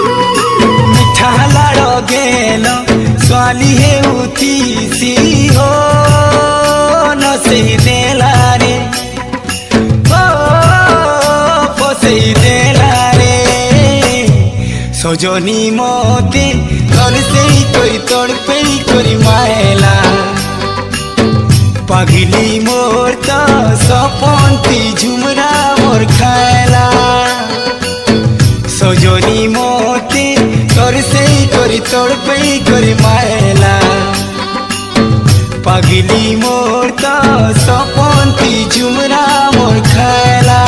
मिठा लाड़ो गेलो स्वाली है उतीसी हो न से देला रे ओ फसे देला रे सजनी मते तोर से कोई तोड़ पे कोई मायला पागली मोर तो सपनती झुमरा मोर खायला सजनी मते तोर से करी तोड़ पे करी मायला पागली मोर तो सपनती झुमरा मोर खायला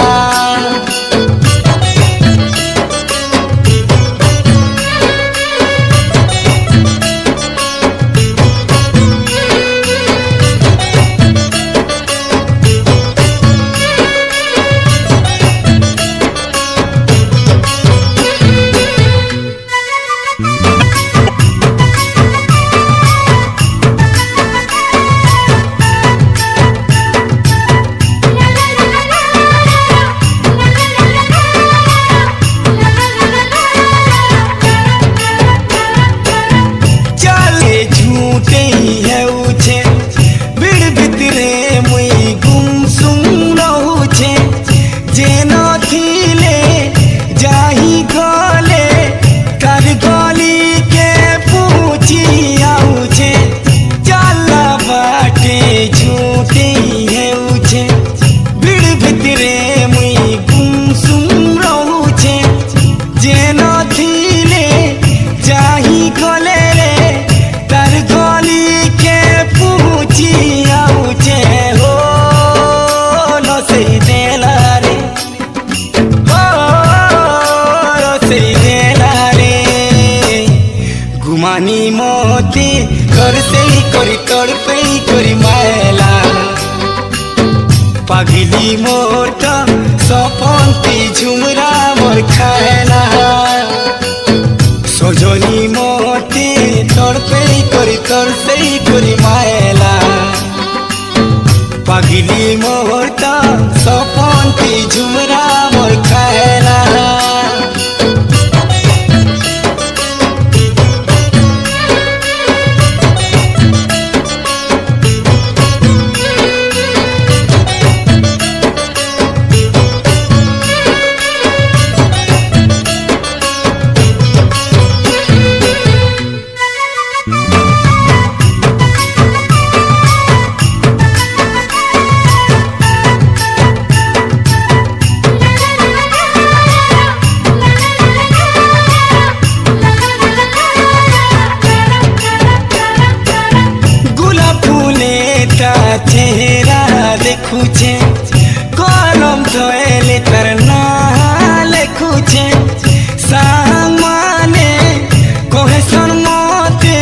गुमानी मोती कर से करी तोड़ पे करी मायला पागली मोर तो सपनती झुमरा मोर खायला सजनी मोती तोड़ पे करी तोड़ से करी मायला पागली मोर तो सपनती झुमरा मोर खायला चेहरा देखुछे कलम धोएले तर ना लेखुछे सांग माने कोहे सन मते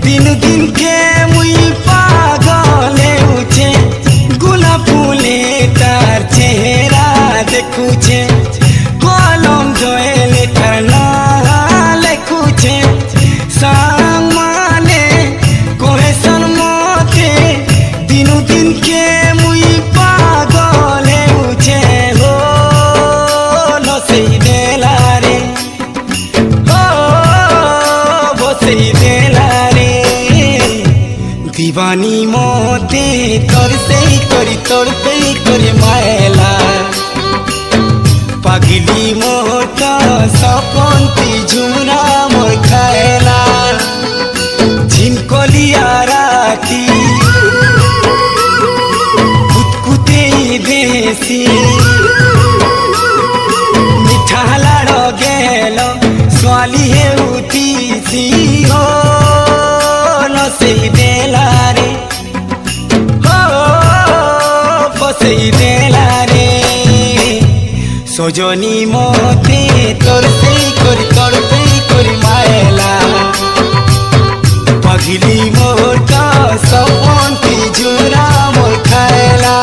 दिन दिन के मुई पागले उछे गुलाब फूले तार चेहरा देखुछे कलम धोएले तर ना लेखुछे सांग माने कोहे सन मते दिनु दिन के मुई पागले उछे हो न से देला रे हो वो से देला रे दीवानी मोते तोर से करी तोड़ पे करी मायला पागली मोर तो सपनती झुमरा मोर खायला झिनकोलिया राती देसी मिठा लाड़ो गेलो स्वाली है उतीसी हो न से देला रे हो फसे देला रे। সজনী মতে তোর সেই করি মায়লা পাগলি মোর কা সপন পিজুরা মোর খায়লা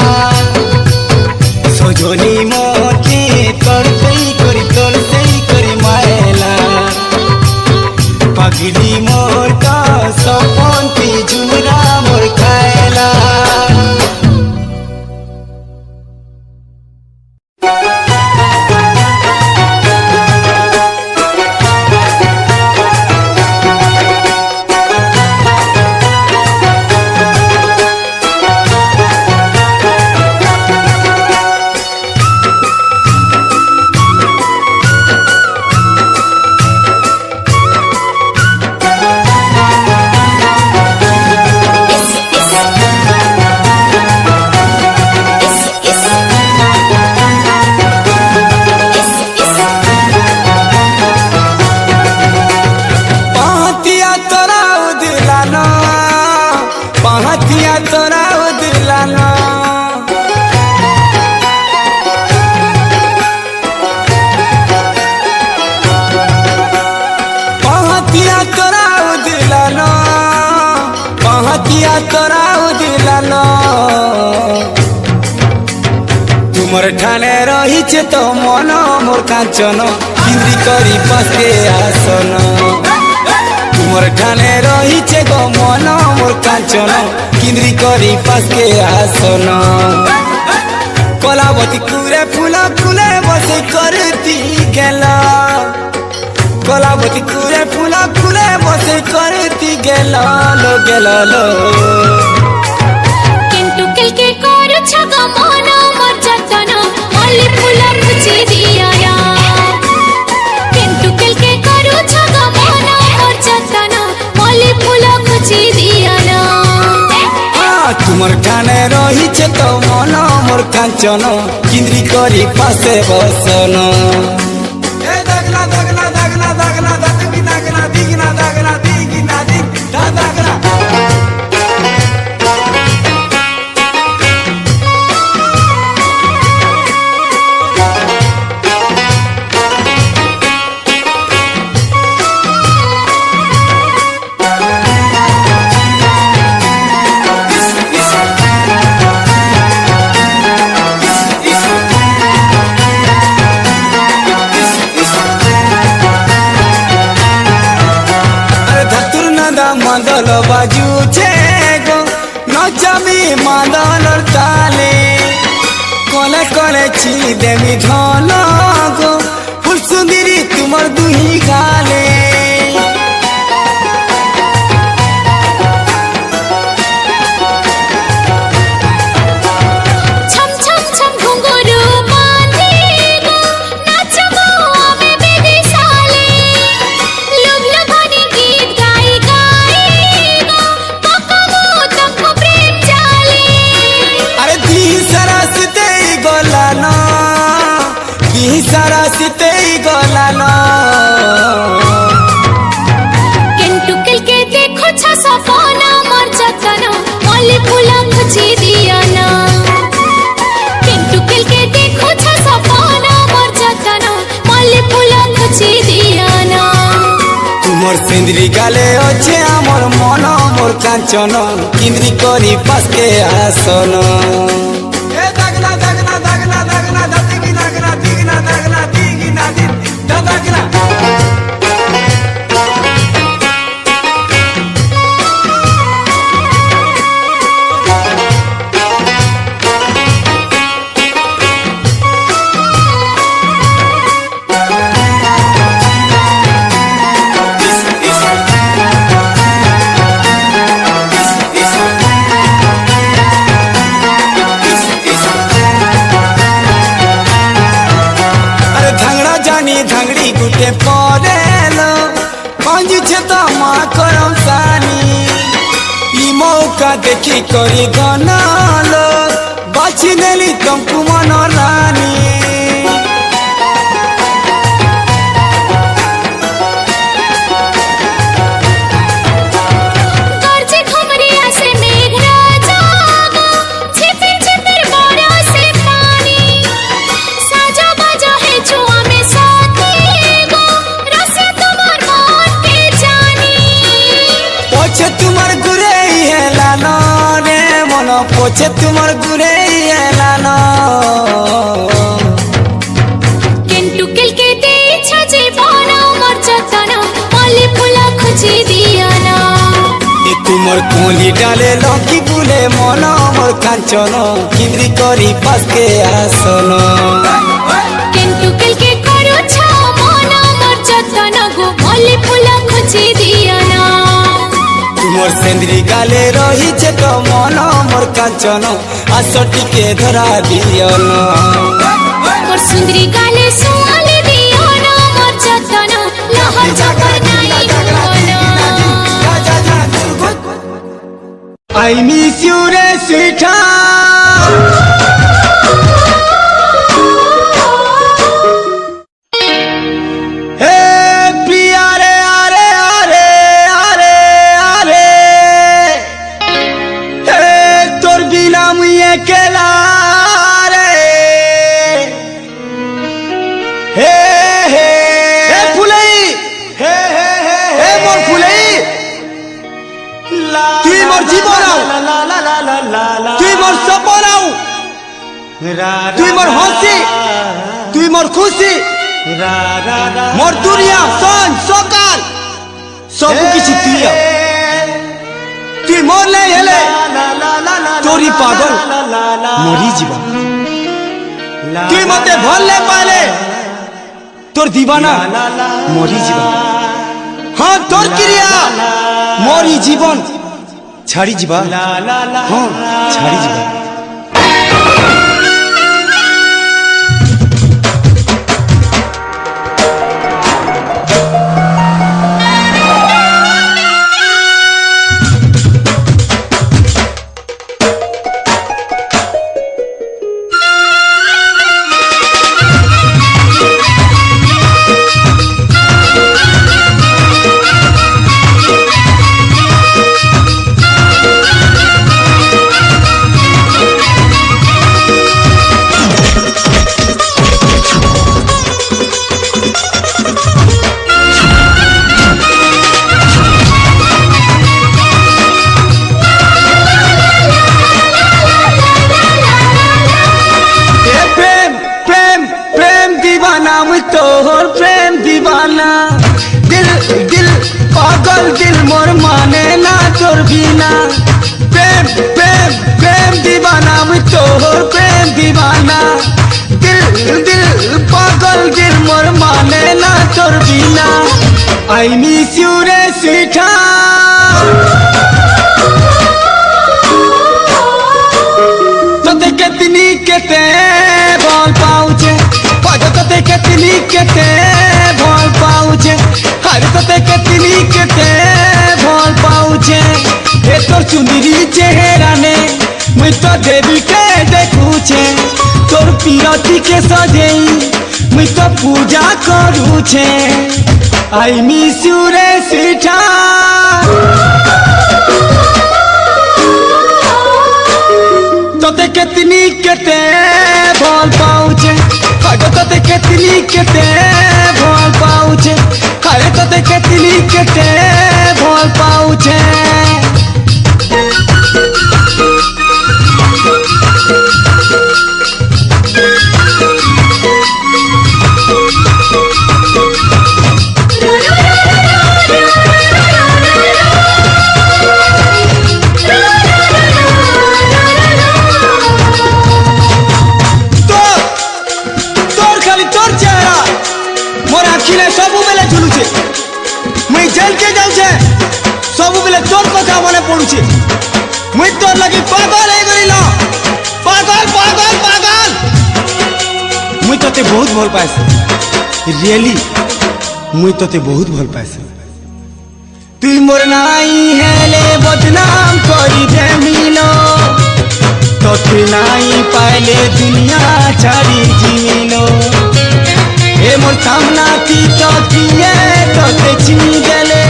সজনী মতে তোর সেই করি মায়লা পাগলি মোর কা সপন পিজুরা মোর খায়লা तुमर ठाने रहीचे तो मन मोर कांचन किंद्री करी पासे आसन तुमर ठाने रहीचे गो मन मोर कांचन किंद्री करी पासे आसन कलावती कुरे फूला फूले बसे करती गेला कलावती कुरे फूला फूले बसे करती गेला लो गेला लो किंतु कल के कोर छगा माना मर जतन मल्ली फूला मुझे दिया या किंतु कल के कोर छगा माना मर जतन मल्ली फूला मुझे दिया ना तुमर ठाने रहीचे तो मन मोर कांचन किंद्री करी पासे बसन दगना दगना दगना दगना दगना दगना दिगना दगना दिगना दिग दगना मादल बाजूचे गो नचामी मादल ताले कले कले ची देवी धन गो फुल सुंदरी तुमर दुही गाले छम छम छम घुंघरू बांधे गो नाचबो आमे बेदी साले लुभ लुभानी गीत गाई गाई गो पकबो तको प्रेम जाले अरे दी सरसते गोलाना दी सरसते गोलाना किंतु कल के देखो छ सपना मर जतन मल्ली फूला मुझे दिया ना किंतु कल के देखो छ सपना मर जतन मल्ली फूला मुझे दिया ना तुमर सिंदरी गाले अच्छे आमर मन मोर कांचन किंद्री करी पासके आसन दगना दगना दगना दगना दगना दगना दिगना दगना दिगना दिग दगना धांगड़ी गुटे पड़ेलो कंज छे तो माँ करम सानी ई मौका देखी करी गनालो बाछी नेली तुमको मन रानी छिपिर छिपिर बड़ा से पानी साजा बाजा है পছে তোমার ঘুরে এলানো কেন্টু কেলকে দিয়েছ জীবন আমার যতন মলি ফুল খুঁজি দিও না এ তোমার কোলি ডালে লকি ফুলে মন মোর কাঞ্চন কিন্দ্রি করি পাশকে আসন কেন্টু কেলকে করুছ মন আমার যতন গো মলি ফুল খুঁজি দিও না তোমার সেন্দ্রি গালে রহিছে তো মন মোর কাঞ্চন আস টিকে ধরা দিও না মোর সুন্দরী গালে সোয়ালি দিও না মোর যতন লহর ঝপর নাই মন I miss you re sweetheart Hey priya re are Hey tor bina mui ekela re Hey hey phulei Hey mor phulei তুই মোর জীবন তুই মোর সপন তুই মোর হাসি তুই মোর খুশি মোর দুনিয়া সন সকাল সবু কিছু তুই মোর লাই হেলে তোরি পাগল মরি যাবা তুই মতে ভরলে পালে তোর দিবানা মরি যাবা হ্যাঁ তোর ক্রিয়া মোরি জীবন ছাড়ি যাবা হ্যাঁ ছাড়ি যাবা तोहर प्रेम दीवाना दिल दिल पागल दिल मोर माने ना तोर बिना प्रेम प्रेम प्रेम दीवाना मैं तोहर प्रेम दीवाना दिल दिल पागल दिल मोर माने ना तोर बिना आई मिस यू रे sweetheart तोते कितनी केते बोल पाऊचे तोते कितनी केते भल पाऊचे अरे तोते कितनी केते भल पाऊचे ए तोर सुंदरी चेहरा ने मैं तो देवी के देखूचे तोर पीरती के सजेई मैं तो पूजा करूचे आई मिस यू रे sweetheart तोते कितनी केते भल पाऊचे तोते कितनी केते भल पाऊचे अरे तोते कितनी केते भल पाऊचे पड़ुचे मुई तोर लगी पागल है गइल पागल पागल पागल मुई तते बहुत भल पाइसे रियली मुई तते बहुत भल पाइसे तुई मोर नाई हेले बदनाम करी दे मिलो तते नाई पाइले दुनिया छाड़ी जिमिलो ए मोर सामना की तो किए तते चिनी गेले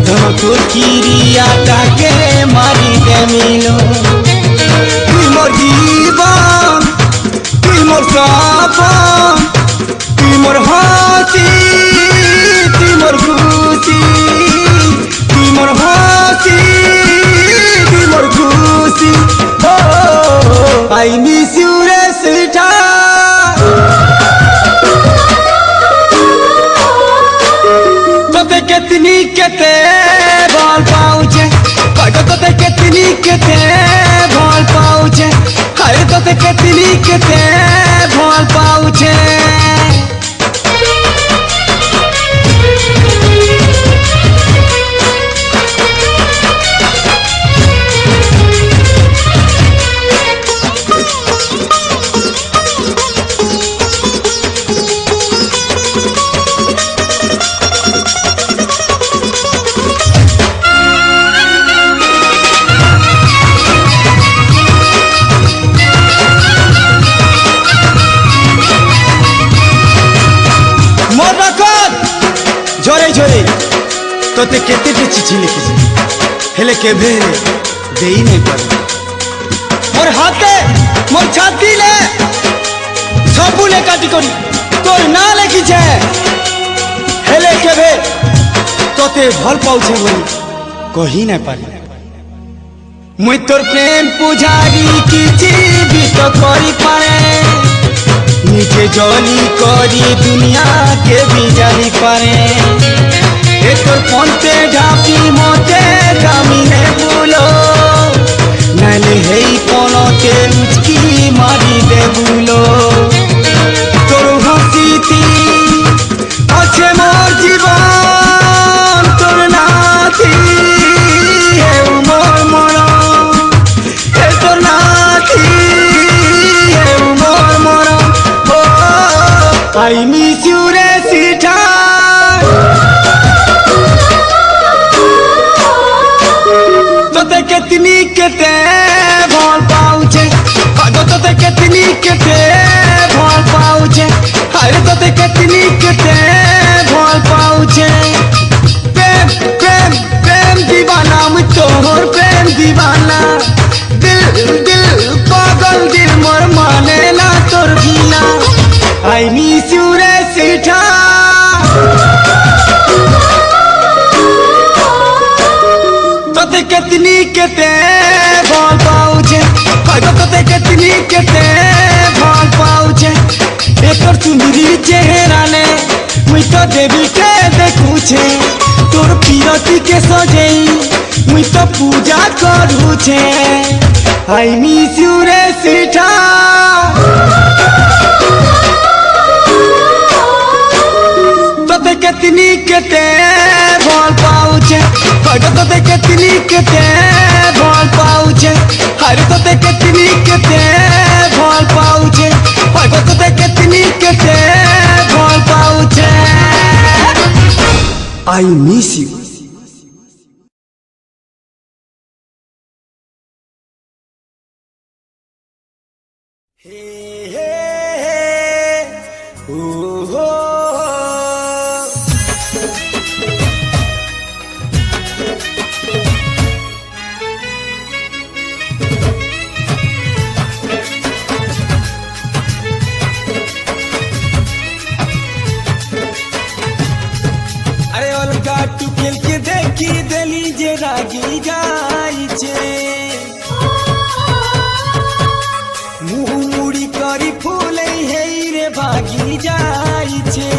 धन तोर किरिया ताके मारी दे मिलो तुई मोर जीवन तुई मोर सपन तुई मोर हसी तुई मोर खुशी तुई मोर हसी तुई मोर खुशी केतनी केते भल पाउछे झोरे तोते केते चिठी लिखी हेले केभे देई नहीं पार मोर हाथे मोर छाती ले सबू ने काटी करी तोर ना लिखी छे हेले केभे तोते भल पाउछे बोली कही नहीं पारी मुई तोर प्रेम पुजारी किछि भी तो करी पारे निजे जली करी दुनिया के भी जानी पारे एक पंते ढापी मोते कामिने बुलो नाले हेई कोनते लुचकी मारी दे बुलो तोर हसीती अच्छे मोर जीवन तोर नाथी हे मोर मरा हे तोर नाथी हे मोर मरा I miss you Resita तोते केतनी केते भल पाउछे तोते केतनी केते भल पाउछे अरे तोते केतनी केते भल पाउछे प्रेम प्रेम प्रेम दीवाना मैं तोहर प्रेम दीवाना दिल दिल पागल दिल मोर माने ना तोर बिना I miss you Resita तोते केतनी केते भल पाउछे तोते केतनी केते भल पाउछे एकर सुंदरी चेहरा ने मुई तो देवी के देखुछे तोर पीरती के सजेई मुई तो पूजा करूछे I miss you Resita तोते केतनी केते भल पाउछे तोते केतनी केते भल पाउछे अरे तोते केतनी केते भल पाउछे तोते केतनी केते भल पाउछे I miss you hey hey hey ooh oh टू खेल के देखी देली जे रागी जाई छे मुँह मुड़ी करी फूले हे रे भागी जाई छे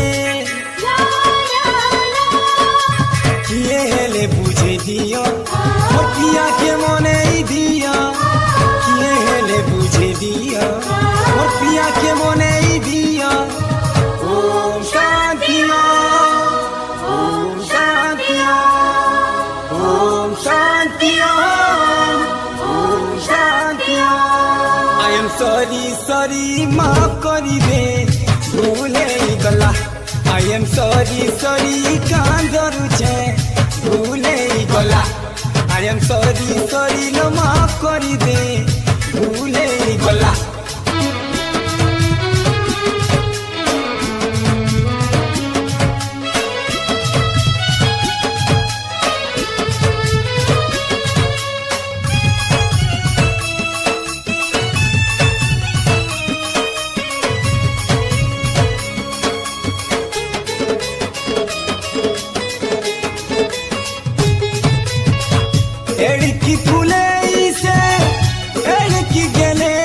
किए हेले बुझे दियो मोर पिया के मने दिया किए हेले बुझे दियो मोर पिया के मने दिया Om Shanti I am sorry sorry माफ करी दे भूले गला I am sorry sorry कान धरू छे भूले गला I am sorry sorry नो माफ करी दे भूले गला एड़की फूले से एड़की गले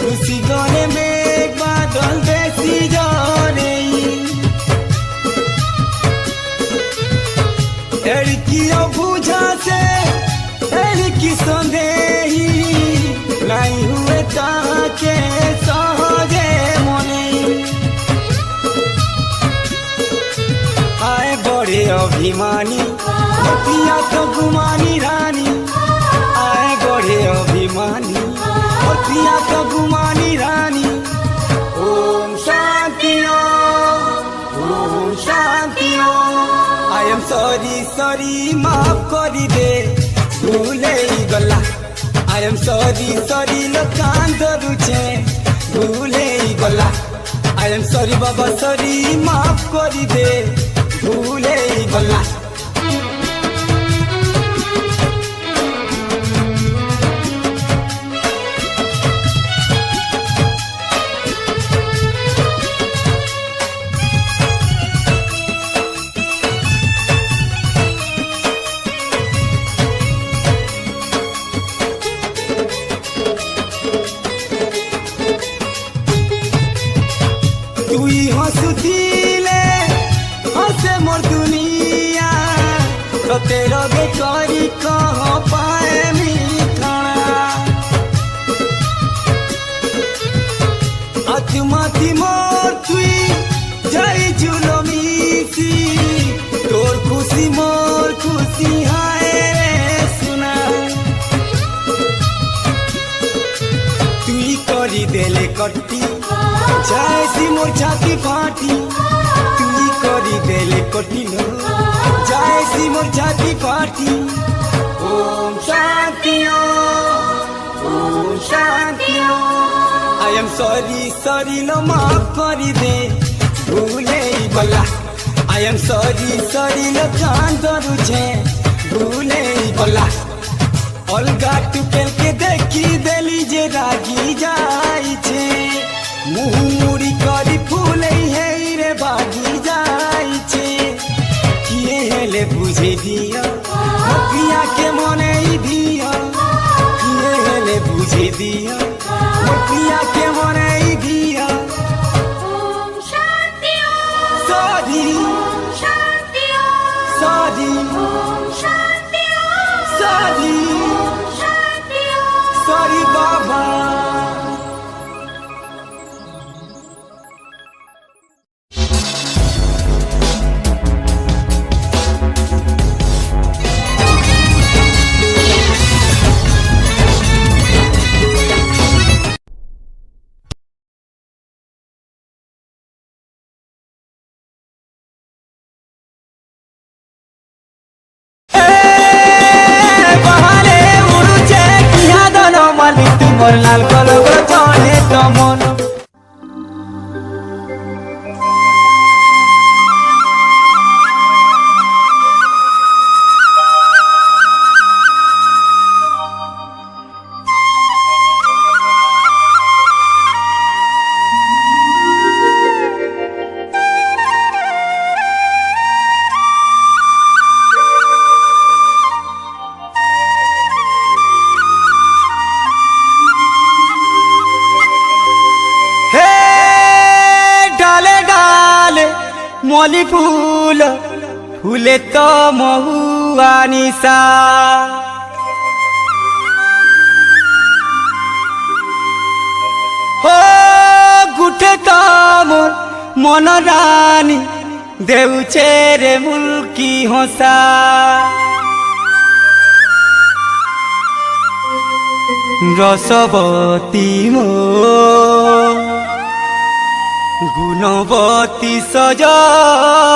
उसी गाने में एक बादल देसी जाने एड़की अबूझा से एड़की संदेही नहीं हुए ता अभिमानी पिया तो गुमानी रानी आए गढ़े अभिमानी पिया तो गुमानी रानी Om Shanti Om Shanti I am sorry sorry माफ करी दे भूले गला आई एम सॉरी सॉरी लो कान धरुछे भूले गला आई एम सॉरी बाबा सॉरी माफ करी दे भूले गला तुई हसुथिले हसे मोर दुनिया तोते रगे करी कह पाए मिठड़ा आत्माथि मोर तुई जाई झुलो मिसी तोर खुशी मोर खुशी हाय रे सुना तुई करी देले कट्टी जायसी मोर छाती फाटी तुई करी देले कटिलो जायसी मोर छाती फाटी Om Shanti Om Shanti I am sorry sorry लो माफ करी दे भूले गला आई एम सॉरी सॉरी लो कान धरुछे भूले गला अलगा टुकेल के देखी देली जे रागी जाई छे मुँह मुड़ी करी फूले है रे बागी जाई छे किए हेले बुझे दिया पिया के मने ही दिया किए हेले बुझे दिया पिया के मने ही दिया Om Shanti sorry Om Shanti sorry Om Shanti sorry Om Shanti sorry बाबा मोर लाल कलर चढ़े तमन मली फूल फूले तो महुआ निशा हो गुठे तो मोर मन रानी देउछे रे मुल्की हंसा रसवती मो गुणवती सजनिगा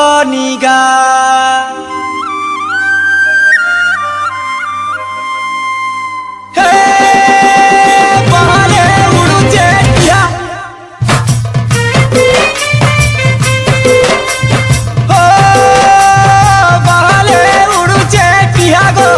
हे बहाले उड़ुचे क्या हो बहाले उड़ुचे क्या गो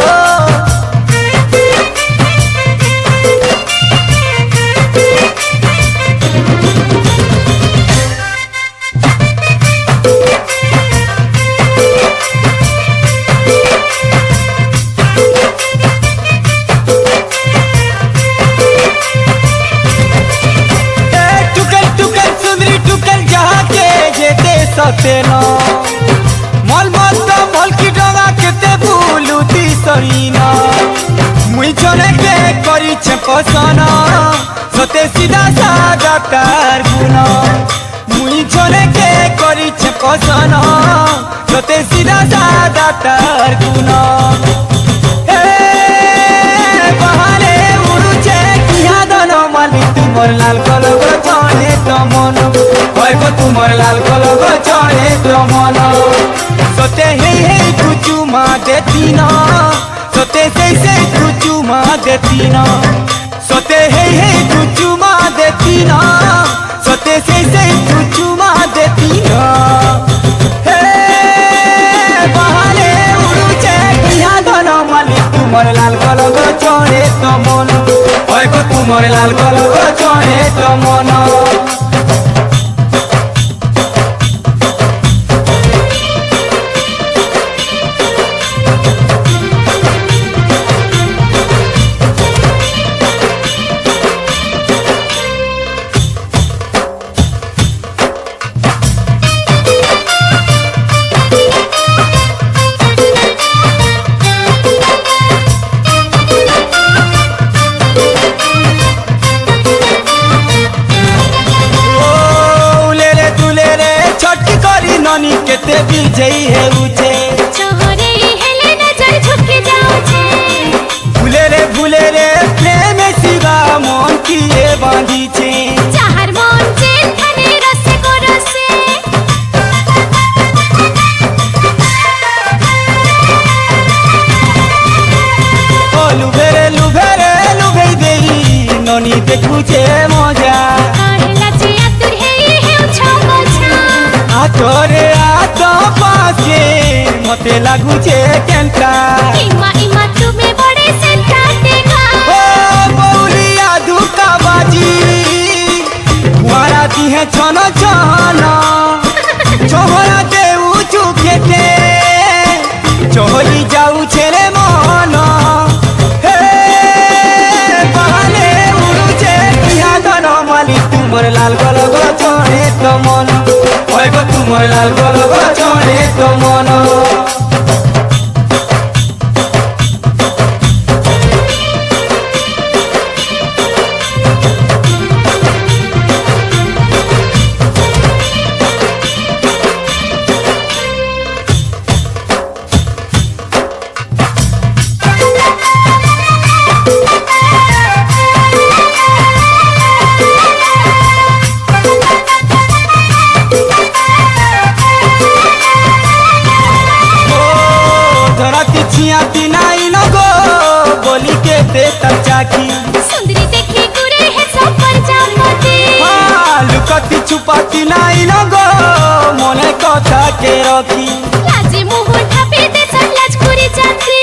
सतेनो मल मत मल की डगा केते बुलुती सरीना मुई जने के करी छे पसन सते सीधा सादा तार गुना मुई जने के करी छे पसन সতে সিধা সাদা তার গুণ বাহারে উড়ুছে কিয়া দন মালি তোমার লাল কলব চড়ে তো মন হইব তোমার লাল কলব চড়ে তো মন সতে হেই হেই তু চুমা দেতি না সতে সেই সেই তু চুমা দেতি না সতে হেই হেই তু চুমা দেতি না সতে সেই সেই তু চুমা দেতি না হে বাহারে উড়ুছে কিয়া দন মালি তোমার লাল কলব চড়ে তো মন হইব তোমার লাল কলব চড়ে তো মন ननी केते बिजई हेउछे चोहरे हेले नजर झुक जाउछे भूले रे प्रेम सिवा मन किए बांधी छे चाहर मन चेन थाने रसे को रसे ओ लुभे देई ननी देखुछे मजा कहला जे आतुर हेई हेउछो मोछा आतोरे आतो पासे मते लागुछे केंटा इमा इमा तुमे बड़े सेंटा देखा ओ बौलिया धुका बाजी वारा दी है छन छन छोहरा दे उचु खेते चोहली जाऊ छेरे मन हे बहाने उड़ुछे किया दन माली तुमर लाल कलब चढ़े तो मन হইব তোমার লাল কলব চড়ে তো মন छियाती नाई लगो बोली के दे चाकी सुंदरी देखे गुरे है सब पर जामती लुकती छुपाती नाई लगो मने कथा के रखी लाजे मुंह ढापे दे सलाज कुरी जाती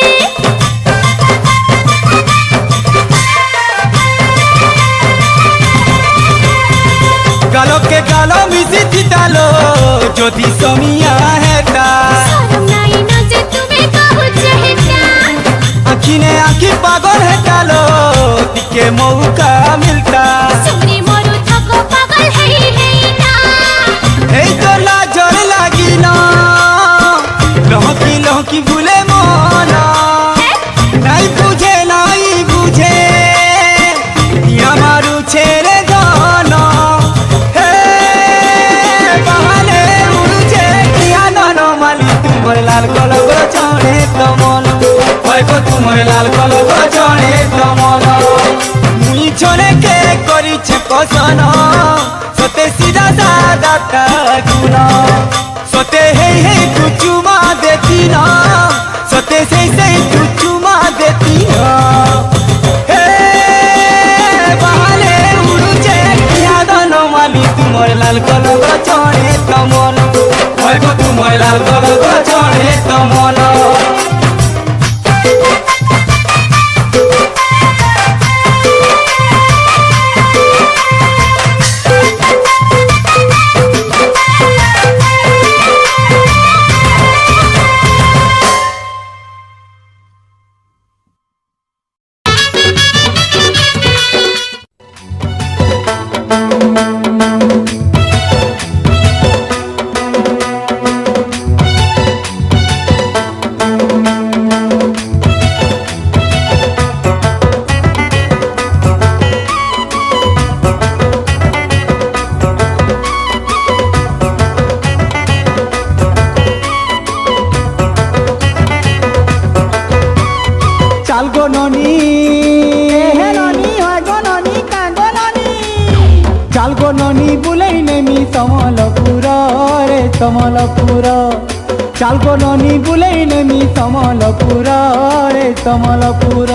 गालो के गालो मिसी थितालो ज्योति समिया हेटा शरम नाई न जे तुम्हें कहू चाहेता आखिने आखी पागल हेटालो तिके मौका मिलता सुमरी मोरू थको पागल है ना এই তো লাজর লাগি না লহকি ভুলে মন নাই বুঝে আমারু ছেড়ে গন হে বাহানে উড়ুছে কিয়া নন মালি তোমার লাল কলব চড়ে তো মন হইব তোমার লাল কলব চড়ে তো মন মুই ছড়ে কে করিছে পছন সতে সিধা সাদা তার গুণ সতে হেই হেই তু চুমা দেতি না সতে সেই সেই তু চুমা দেতি না হে বাহারে উড়ুছে কিয়া দন মালি তোমার লাল কলব চড়ে তো মন হইব তোমার লাল কলব চড়ে তো মন समलपुर चालको ननी बुलाई नेमी समलपुर रे समलपुर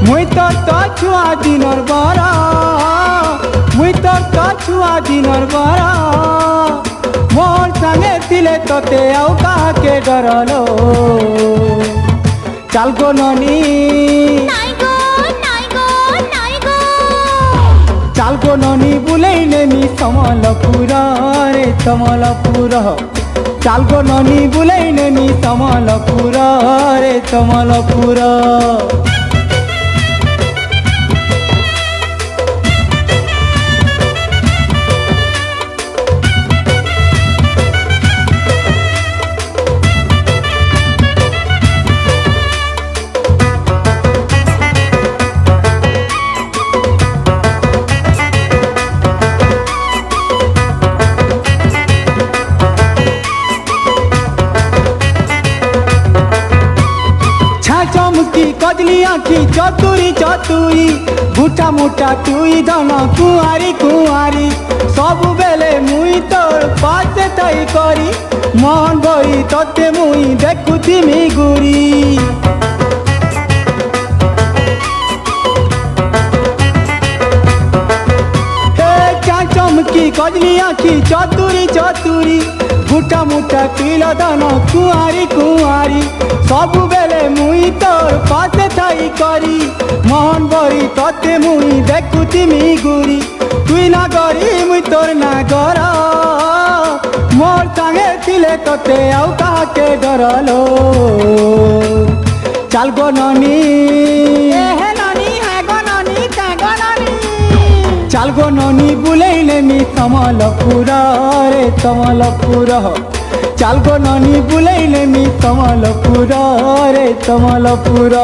मुई तो छुआ दिनर बरा मुई तो छुआ दिनर बरा मोर संगे थिले तोते आउ काके डरलो चालको ननी নাই গো নাই গো নাই গো चालको ननी बुलाई नेमी समलपुर रे समलपुर चालको ननी बुलाई नेमी समलपुर रे समलपुर चमकी कजली आखी चतुरी चतुरी गुटा मुटा तुई धन कुआरी कुआरी सब बेले मुई तोर पासे तई करी मन बई तते मुई देखुती मी गुरी चमकी कजली आखी चतुरी चतुरी गुटा मुटा तिल धन कुआरी कुआरी सब बेले मुई तोर पासे थाई करी मन बरी तते मुई देखुती मी गुरी तुई ना गरी मुई तोर ना गर मोर संगे थिले तते आउ काके डरलो चाल गो ननी हे ननी हे गो ननी का गो ननी चाल गो ननी बुलाई नेमी समलपुर रे समलपुर चाल गो ननी बुलाई नेमी समलपुर रे समलपुर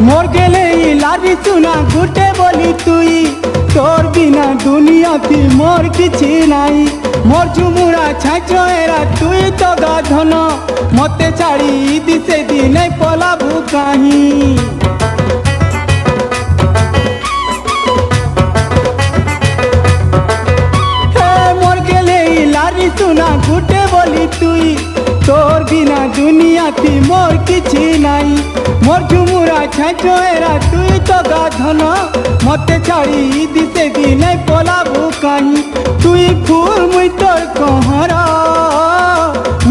मोर गेले लारी सुना गुटे बोली तुई तोर बिना दुनिया थी मोर किछि नाई मोर झुमुरा छाछो एरा तुई तो गाधन मते छाड़ी दिसे दिन पला भूकाही मोर गेले लारी सुना गुटे बोली तुई तोर बिना दुनिया थी मोर किछि नाई मोर झुमुरा छाछो एरा तुई तो गाधन मते छाड़ी दिसे दिन पला भूकाही तुई फूल मुई तोर कहरा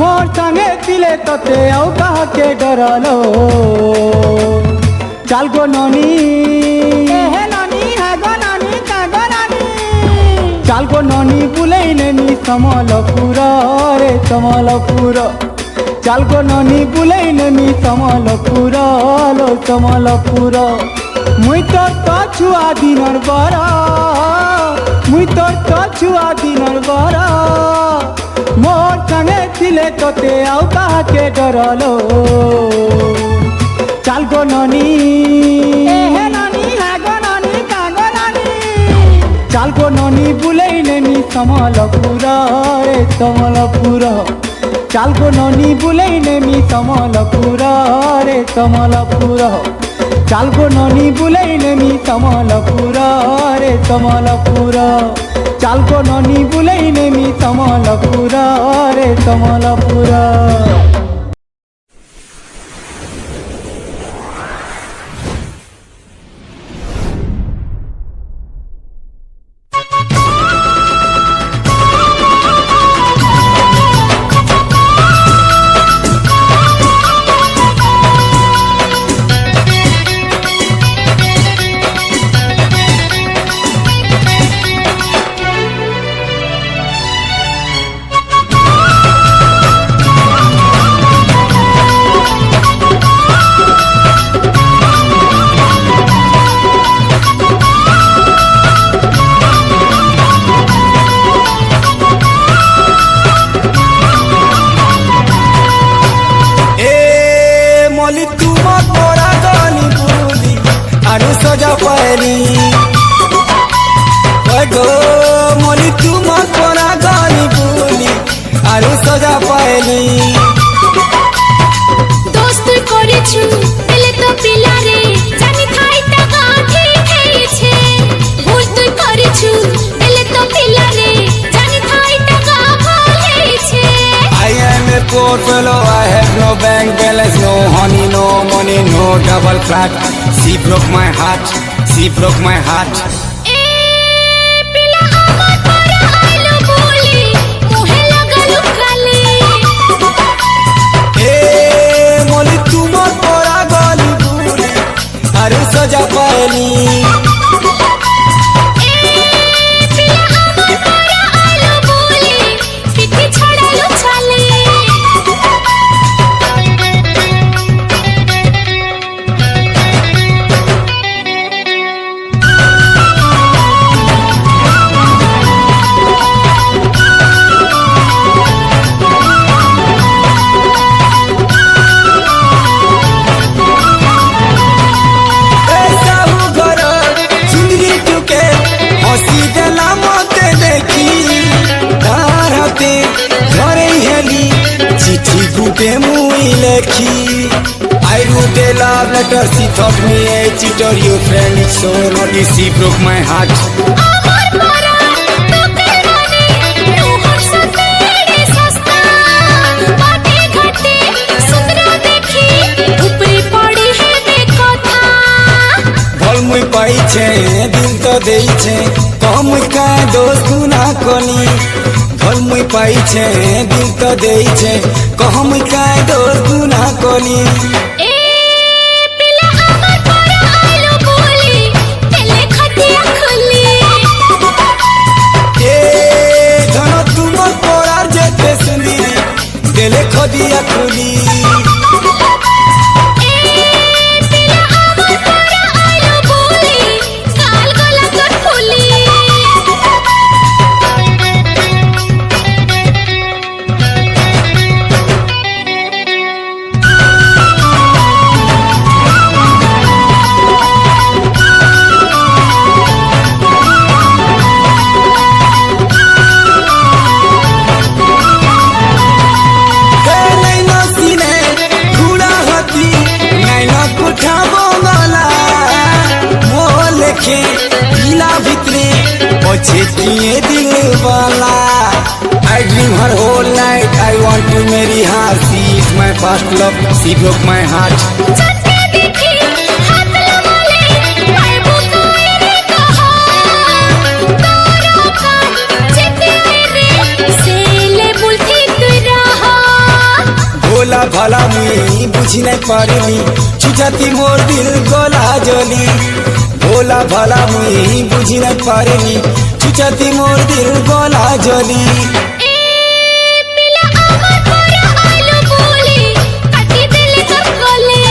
मोर संगे तिले तते आउ काके डरलो चाल गो ननी हे ननी हे गो ननी का गो ननी चाल गो ननी बुलाई नेमी समलपुर रे समलपुर चाल गो ननी बुलाई नेमी समलपुर लो समलपुर मुई तो छुआ दिनर बरा मुई तो छुआ दिनर बरा मोर संगे थिले तोते आउ काके डरलो चाल गो ननी हे ननी हे गो ननी का गो ननी चाल गो ननी बुलाई नेमी समलपुर रे समलपुर चाल गो ननी बुलाई नेमी समलपुर रे समलपुर चाल गो ननी बुलाई नेमी समलपुर रे समलपुर चाल गो ननी बुलाई नेमी समलपुर रे समलपुर গো মলি তোমার পরা গালি বুলি আর সজা পাইলি দোস্ত করেছু দিলে তো পিলারে জানি থাইটা গাঁঠি খেয়েছে ভুল তুই করেছু দিলে তো পিলারে জানি থাইটা গা ভালেছে I am a poor fellow, I have no bank balance, no honey, no money, no double flat. She broke my heart, she broke my heart. এ পিলা আমার পরা আইলো বলি মুহে লাগালো খালি Hey, moli tumar pora gali buli, aru saja paili. এ পিলা আমার পরা আইলো বলি পিঠে ছড়ালো ছালে Hey, sahu garo, chundri tuke, hasi dela mote dekhi. Dar hate, ghare heli, chithi gute mui lekhi. I wrote a love letter, she thought me a cheater, your friend is so naughty, she broke my heart. আমার পরা তোকে মানে রোহর সাথে রে সস্তা বাটে ঘাটে সুন্দর দেখি উপরে পড়ে হেবে কথা ভল মুই পাইছে দিল তো দেইছে কম কা দোষ গুনা কলি ভল মুই পাইছে দিল তো দেইছে কম কা দোষ গুনা কলি এ পিলা আমার পরা আইলো বলি তেলে খাটিয়া খুলি এ ধন তোমার পড়ার যেতে শুনি দেলে খদিয়া খুলি এ পিলা আমার পরা আইলো বলি কাল গলা তোর ফুলি হে নাইনা সিনে ঘুড়া হাতি নাইনা কুঠা বঙ্গলা মো লেখে দিলা ভিতরে পছে কিয়ে দিল বালা I dream her whole night I want to marry her She is my first love She broke my heart চটকে দেখি হাত লাগালে পারবো কইরে কহা তোর কান চেপে রে সেলে বুলতি তুই রাহা भोला भाला मुई बुझी नहीं पारली छुचाती मोर दिल गोला जली भोला भाला मुई बुझी नहीं पारली छुचाती मोर दिल गोला जली এ পিলা আমার পরা আইলো বলি কাটি দিলে তোর গলে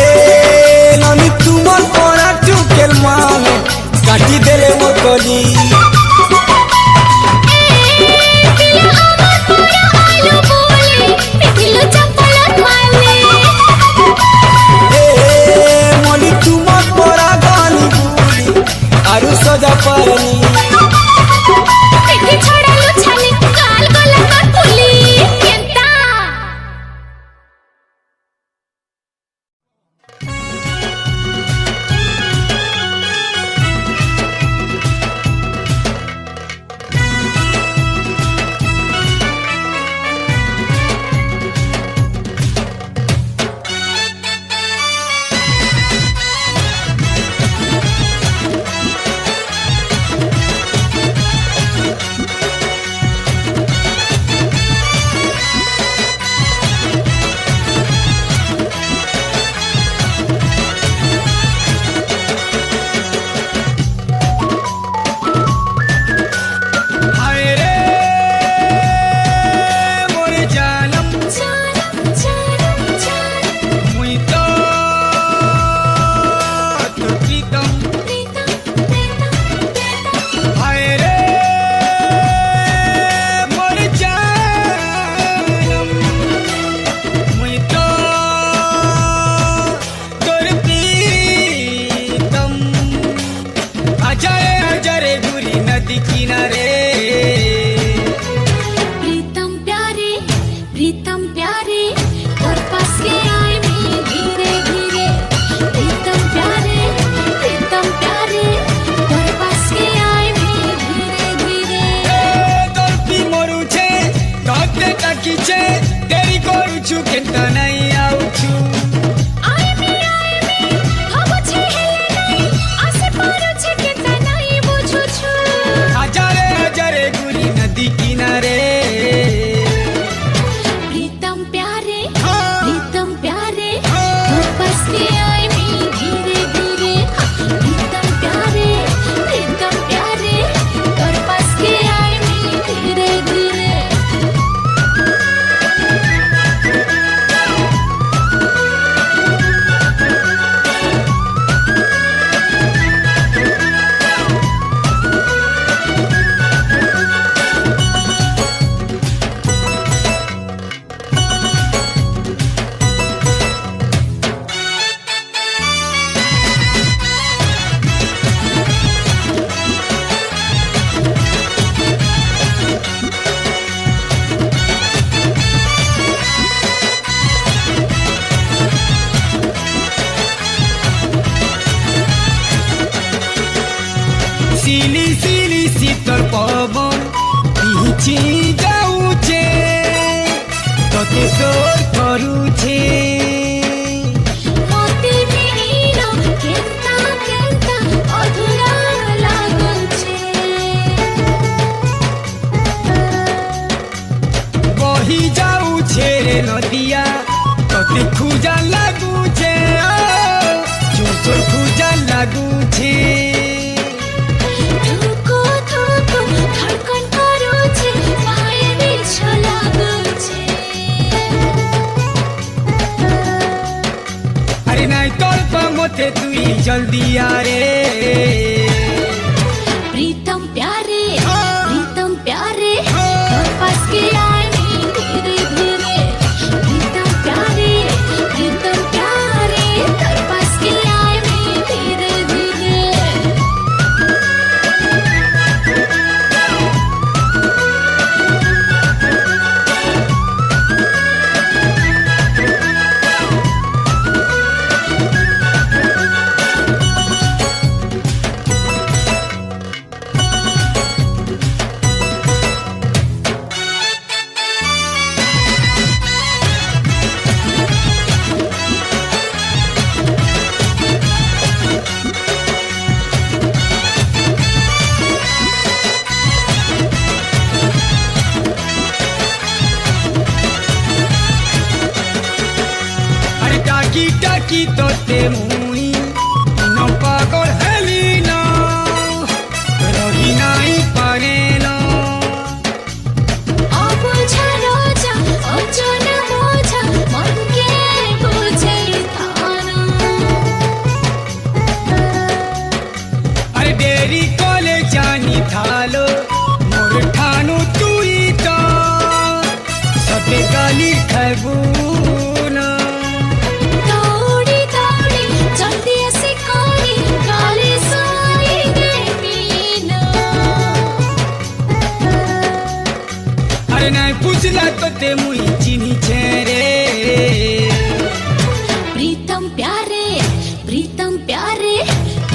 এ ননি তোমার পরা টুকেল মানে কাটি দেলে মোর কলি এ পিলা আমার পরা আইলো বলি পিটিলো চপলত মালে এ মলি তোমার পরা গালি বুলি আরু সজা পারনি পিঠে ছড়ালো ছালে কাল গলা তোর ফুলি কেনতা नदी किनारे। प्रीतम प्यारे और पास के आए मैं धीरे धीरे। प्रीतम प्यारे और पास के आए मैं धीरे धीरे। तोरपी मरुछे तोते ताकिछे देरी करुछु केंता नाई आउछु। आए मैं भाबुछे हेले नाई आसे पारुछे केंता नाई बुझुछु। हजारे हजारे गुरी नदी किनारे। प्रीतम प्यारे और पास के आए मैं धीरे धीरे। प्रीतम प्यारे और पास के आए मैं धीरे धीरे। सिली सिली शीतल पवन पिछी जाऊचे तोते सोर करूचे। मोती मिलो केंता अधूरा लागुछे। बही जाऊचे रे नदिया तोते खुजा लागुचे। जोर खुजा लागुचे। धुको धड़कन करूछे पाए बिछो लागुछे। अरे नाई तोर मते तुई जल्दी आ रे। प्रीतम प्यारे और पास के आए मैं धीरे धीरे। प्रीतम प्यारे और पास के आए मैं धीरे धीरे। अरे टाकी टाकी तोते मुई न पागल हेली न रही नाई पारे न। अबुझा रोजा अजन बोझा मन के बुझे थाना। अरे डेरी कॉले जानी थालो मोर ठानु तुई तो सते गाली खाबू न। दौड़ी जल्दी से कोई काले सोई दे मीना। अरे नाई पूछला तोते मुई चिनी छे रे। प्रीतम प्यारे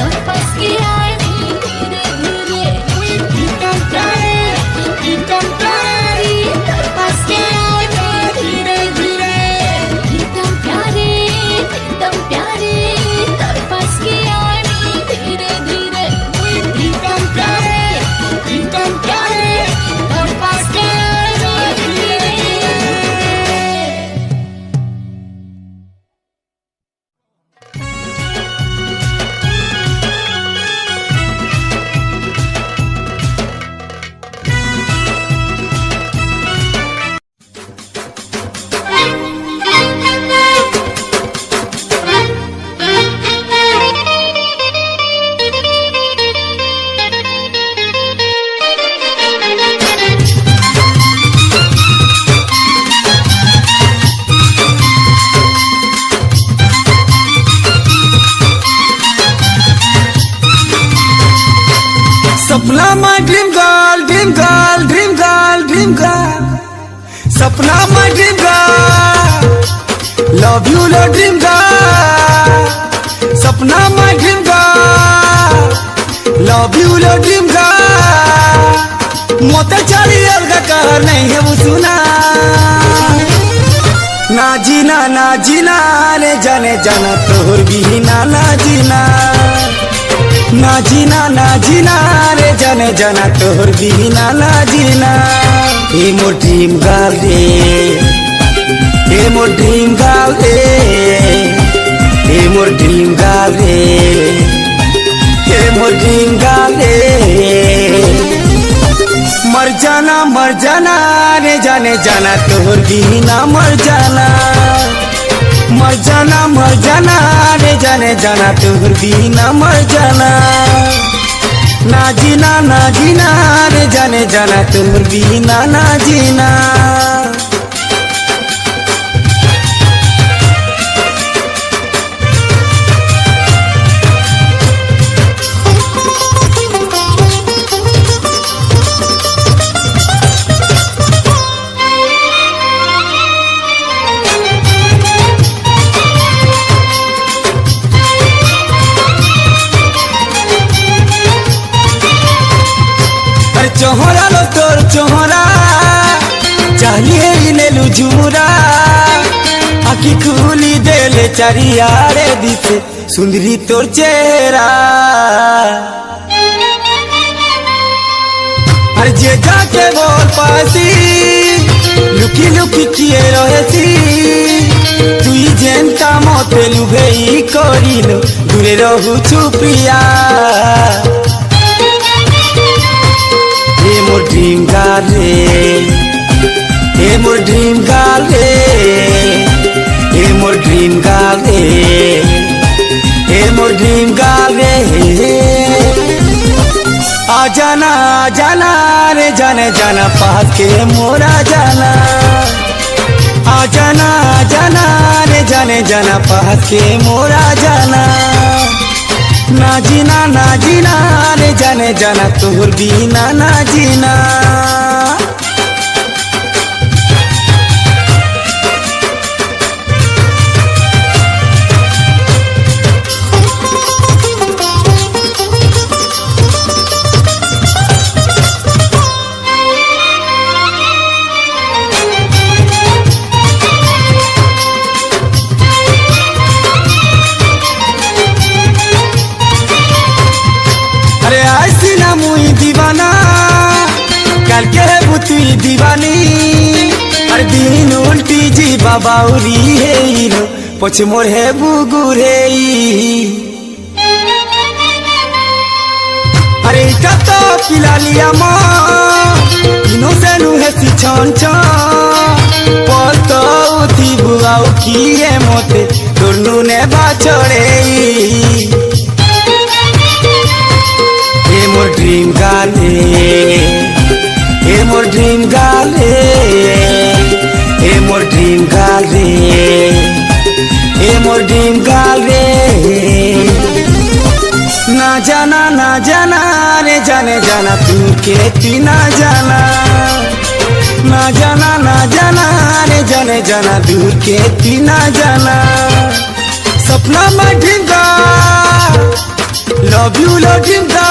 और पास के आए मैं धीरे धीरे। प्रीतम प्यारे और पास के आए मैं धीरे धीरे। प्रीतम प्यारे और पास के आए मैं धीरे धीरे। प्रीतम प्यारे और पास के आए मैं धीरे धीरे। Sapna my dream girl dream girl dream girl dream girl Sapna my dream girl love you लो dream girl Sapna my dream girl love you लो ड्रीम गर्ल मोते चली अलगा कहर नहीं है वो सुना ना जीना रे जाने जाना तोहर बिना ना जीना ना जीना रे जाने जाना तोहर बिना ना जीना ए मोर ड्रीम गर्ल रे ए मोर ड्रीम गर्ल रे ए मोर ड्रीम गर्ल रे ए मोर ड्रीम गर्ल रे मर जाना रे जाने जाना तोहर बिना मर जाना रे जाने जाना तोहर बिना मर जाना ना जीना रे जाने जाना तोहर बिना ना जीना चोहरा लो तोर चोहरा चाहिए नेलू झुमुरा आखी खुली देले चारियारे दिसे सुंदरी तोर चेहरा अरे जे जाके बोल पासी लुकी किए रहेसी तुई जेंता मते लुभेई करिलो दूरे रहू चुपिया ए मोर ड्रीम गर्ल रे ए मोर ड्रीम गर्ल रे ए मोर ड्रीम गर्ल रे ए मोर ड्रीम गर्ल रे आ जाना रे जाने जाना पास के मोरा जाना आ जाना रे जाने जाना पास के मोरा जाना ना जीना रे जाने जाना तोहर बिना ना जीना अरे ऐसी ना मुई दीवाना कल के है बुतुई दीवानी अरे दिन उल्टी जी बाबाउरी है हीरो पछ मोर है बुगुरे अरे का तो पिला लिया माँ इनो से नु है सी छन पर तो उठी बुआऊ की है मोते तोरनु ने बाचड़े ए मोर ड्रीम गर्ल रे ए मोर ड्रीम गर्ल रे ए मोर ड्रीम गर्ल रे ए मोर ड्रीम गर्ल रे ना जाना रे जाने जाना तू के ती ना जाना ना जाना रे जाने जाना दूर के ती ना जाना सपना में ड्रीम गर्ल लव यू लो ड्रीम गर्ल